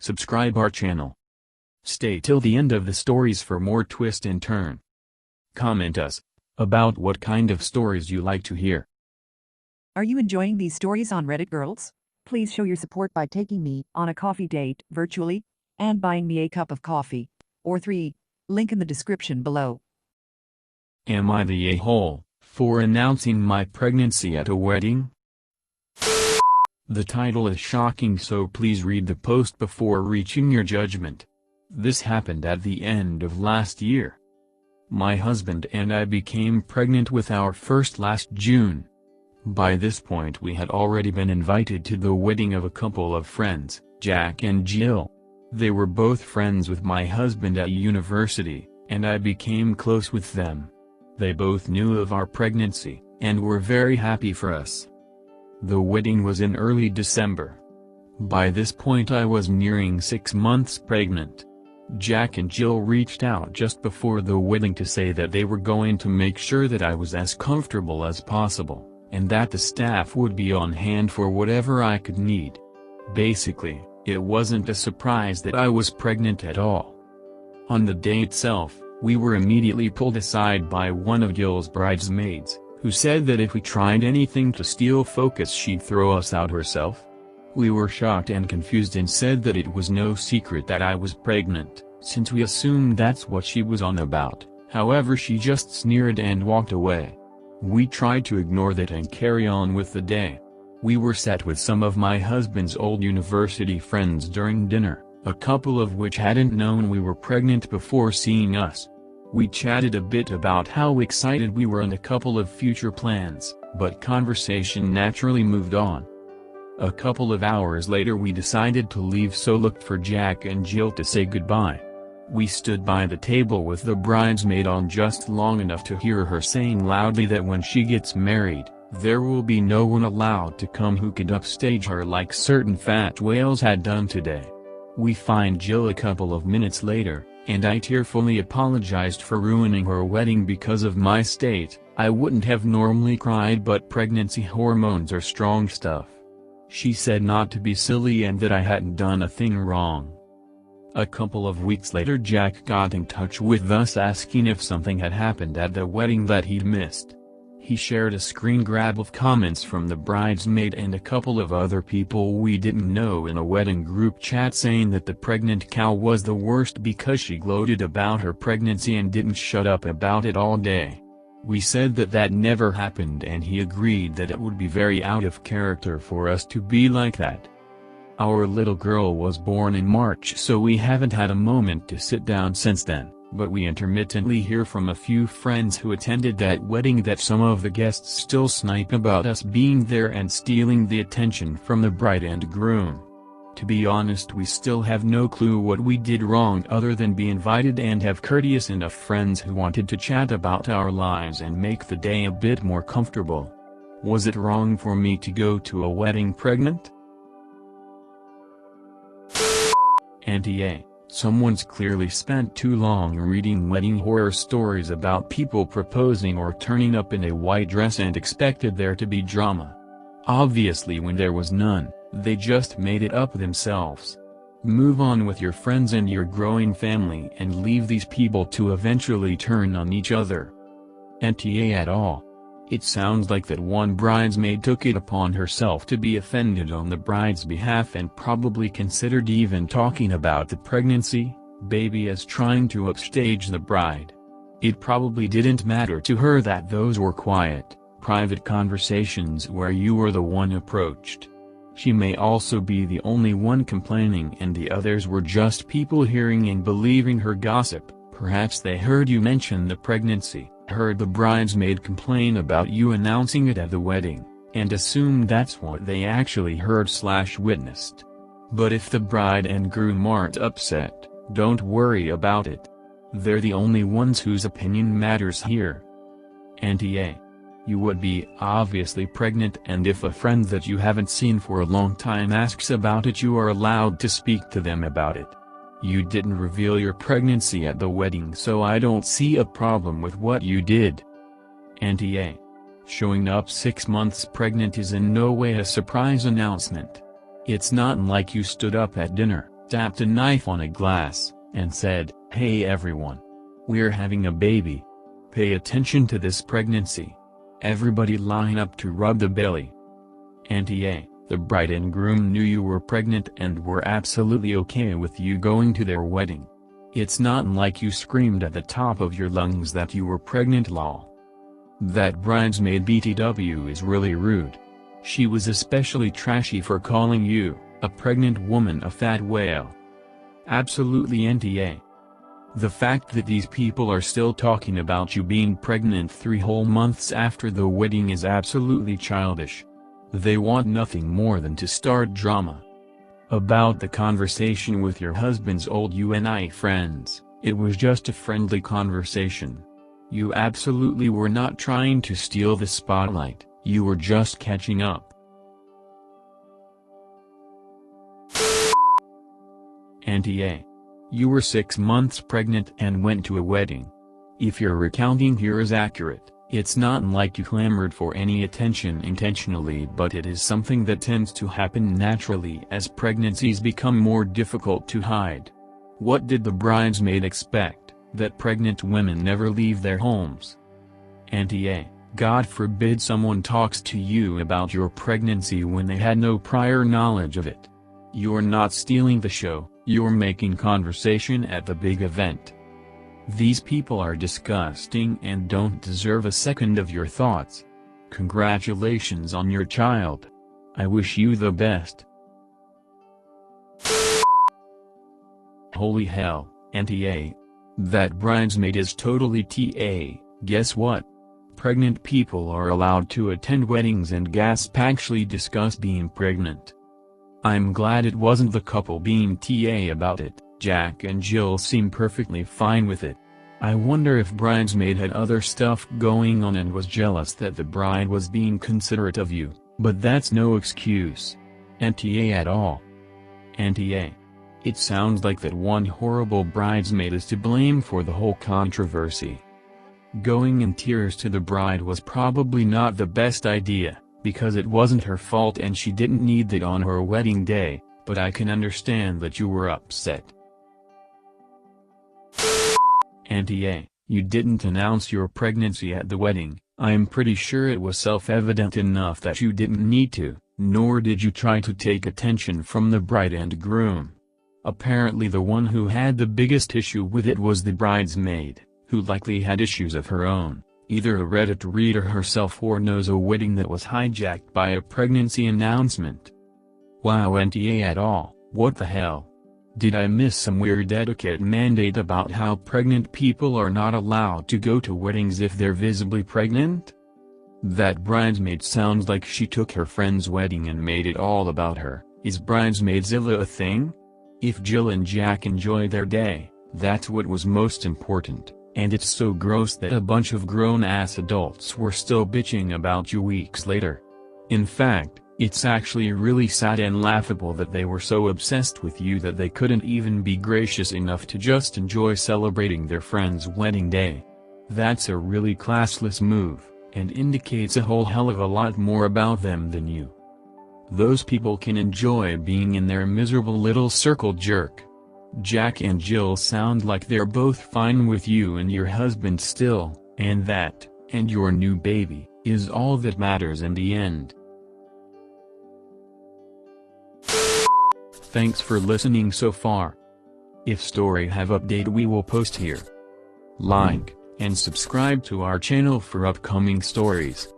Subscribe our channel. Stay till the end of the stories for more twist and turn. Comment us about what kind of stories you like to hear. Are you enjoying these stories on Reddit, girls? Please show your support by taking me on a coffee date virtually and buying me a cup of coffee. Or 3. Link in the description below. Am I the a-hole for announcing my pregnancy at a wedding? The title is shocking, so please read the post before reaching your judgment. This happened at the end of last year. My husband and I became pregnant with our first last June. By this point we had already been invited to the wedding of a couple of friends, Jack and Jill. They were both friends with my husband at university, and I became close with them. They both knew of our pregnancy, and were very happy for us. The wedding was in early December. By this point I was nearing 6 months pregnant. Jack and Jill reached out just before the wedding to say that they were going to make sure that I was as comfortable as possible, and that the staff would be on hand for whatever I could need. Basically, it wasn't a surprise that I was pregnant at all. On the day itself, we were immediately pulled aside by one of Jill's bridesmaids, who said that if we tried anything to steal focus she'd throw us out herself. We were shocked and confused and said that it was no secret that I was pregnant, since we assumed that's what she was on about. However, she just sneered and walked away. We tried to ignore that and carry on with the day. We were sat with some of my husband's old university friends during dinner, a couple of which hadn't known we were pregnant before seeing us. We chatted a bit about how excited we were and a couple of future plans, but conversation naturally moved on. A couple of hours later we decided to leave, so looked for Jack and Jill to say goodbye. We stood by the table with the bridesmaid on just long enough to hear her saying loudly that when she gets married, there will be no one allowed to come who could upstage her like certain fat whales had done today. We find Jill a couple of minutes later, and I tearfully apologized for ruining her wedding because of my state. I wouldn't have normally cried, but pregnancy hormones are strong stuff. She said not to be silly and that I hadn't done a thing wrong. A couple of weeks later Jack got in touch with us asking if something had happened at the wedding that he'd missed. He shared a screen grab of comments from the bridesmaid and a couple of other people we didn't know in a wedding group chat saying that the pregnant cow was the worst because she gloated about her pregnancy and didn't shut up about it all day. We said that that never happened, and he agreed that it would be very out of character for us to be like that. Our little girl was born in March, so we haven't had a moment to sit down since then. But we intermittently hear from a few friends who attended that wedding that some of the guests still snipe about us being there and stealing the attention from the bride and groom. To be honest, we still have no clue what we did wrong other than be invited and have courteous enough friends who wanted to chat about our lives and make the day a bit more comfortable. Was it wrong for me to go to a wedding pregnant? Anti-A. Someone's clearly spent too long reading wedding horror stories about people proposing or turning up in a white dress and expected there to be drama. Obviously, when there was none, they just made it up themselves. Move on with your friends and your growing family and leave these people to eventually turn on each other. Anti-A at all. It sounds like that one bridesmaid took it upon herself to be offended on the bride's behalf and probably considered even talking about the pregnancy, baby as trying to upstage the bride. It probably didn't matter to her that those were quiet, private conversations where you were the one approached. She may also be the only one complaining and the others were just people hearing and believing her gossip. Perhaps they heard you mention the pregnancy, heard the bridesmaid complain about you announcing it at the wedding, and assumed that's what they actually heard/witnessed. But if the bride and groom aren't upset, don't worry about it. They're the only ones whose opinion matters here. Anti-A. You would be obviously pregnant, and if a friend that you haven't seen for a long time asks about it, you are allowed to speak to them about it. You didn't reveal your pregnancy at the wedding, so I don't see a problem with what you did. Anti-A. Showing up 6 months pregnant is in no way a surprise announcement. It's not like you stood up at dinner, tapped a knife on a glass, and said, "Hey everyone. We're having a baby. Pay attention to this pregnancy. Everybody line up to rub the belly." AITA, the bride and groom knew you were pregnant and were absolutely okay with you going to their wedding. It's not like you screamed at the top of your lungs that you were pregnant lol. That bridesmaid BTW is really rude. She was especially trashy for calling you, a pregnant woman, a fat whale. Absolutely AITA. The fact that these people are still talking about you being pregnant 3 whole months after the wedding is absolutely childish. They want nothing more than to start drama. About the conversation with your husband's old UNI friends, it was just a friendly conversation. You absolutely were not trying to steal the spotlight, you were just catching up. AITA. You were 6 months pregnant and went to a wedding. If your recounting here is accurate, it's not like you clamored for any attention intentionally, but it is something that tends to happen naturally as pregnancies become more difficult to hide. What did the bridesmaid expect, that pregnant women never leave their homes? AITA, God forbid someone talks to you about your pregnancy when they had no prior knowledge of it. You're not stealing the show, you're making conversation at the big event. These people are disgusting and don't deserve a second of your thoughts. Congratulations on your child. I wish you the best. Holy hell, AITA. That bridesmaid is totally TA. Guess what? Pregnant people are allowed to attend weddings and gasp actually discuss being pregnant. I'm glad it wasn't the couple being TA about it. Jack and Jill seem perfectly fine with it. I wonder if bridesmaid had other stuff going on and was jealous that the bride was being considerate of you, but that's no excuse. AITA at all. AITA. It sounds like that one horrible bridesmaid is to blame for the whole controversy. Going in tears to the bride was probably not the best idea, because it wasn't her fault and she didn't need that on her wedding day, but I can understand that you were upset. AITA, you didn't announce your pregnancy at the wedding. I'm pretty sure it was self-evident enough that you didn't need to, nor did you try to take attention from the bride and groom. Apparently the one who had the biggest issue with it was the bridesmaid, who likely had issues of her own, either a Reddit reader herself or knows a wedding that was hijacked by a pregnancy announcement. Wow, AITA at all, what the hell? Did I miss some weird etiquette mandate about how pregnant people are not allowed to go to weddings if they're visibly pregnant? That bridesmaid sounds like she took her friend's wedding and made it all about her. Is bridesmaidzilla a thing? If Jill and Jack enjoy their day, that's what was most important, and it's so gross that a bunch of grown-ass adults were still bitching about you weeks later. In fact, it's actually really sad and laughable that they were so obsessed with you that they couldn't even be gracious enough to just enjoy celebrating their friend's wedding day. That's a really classless move, and indicates a whole hell of a lot more about them than you. Those people can enjoy being in their miserable little circle jerk. Jack and Jill sound like they're both fine with you and your husband still, and that, and your new baby, is all that matters in the end. Thanks for listening so far. If story have update we will post here. Like, and subscribe to our channel for upcoming stories.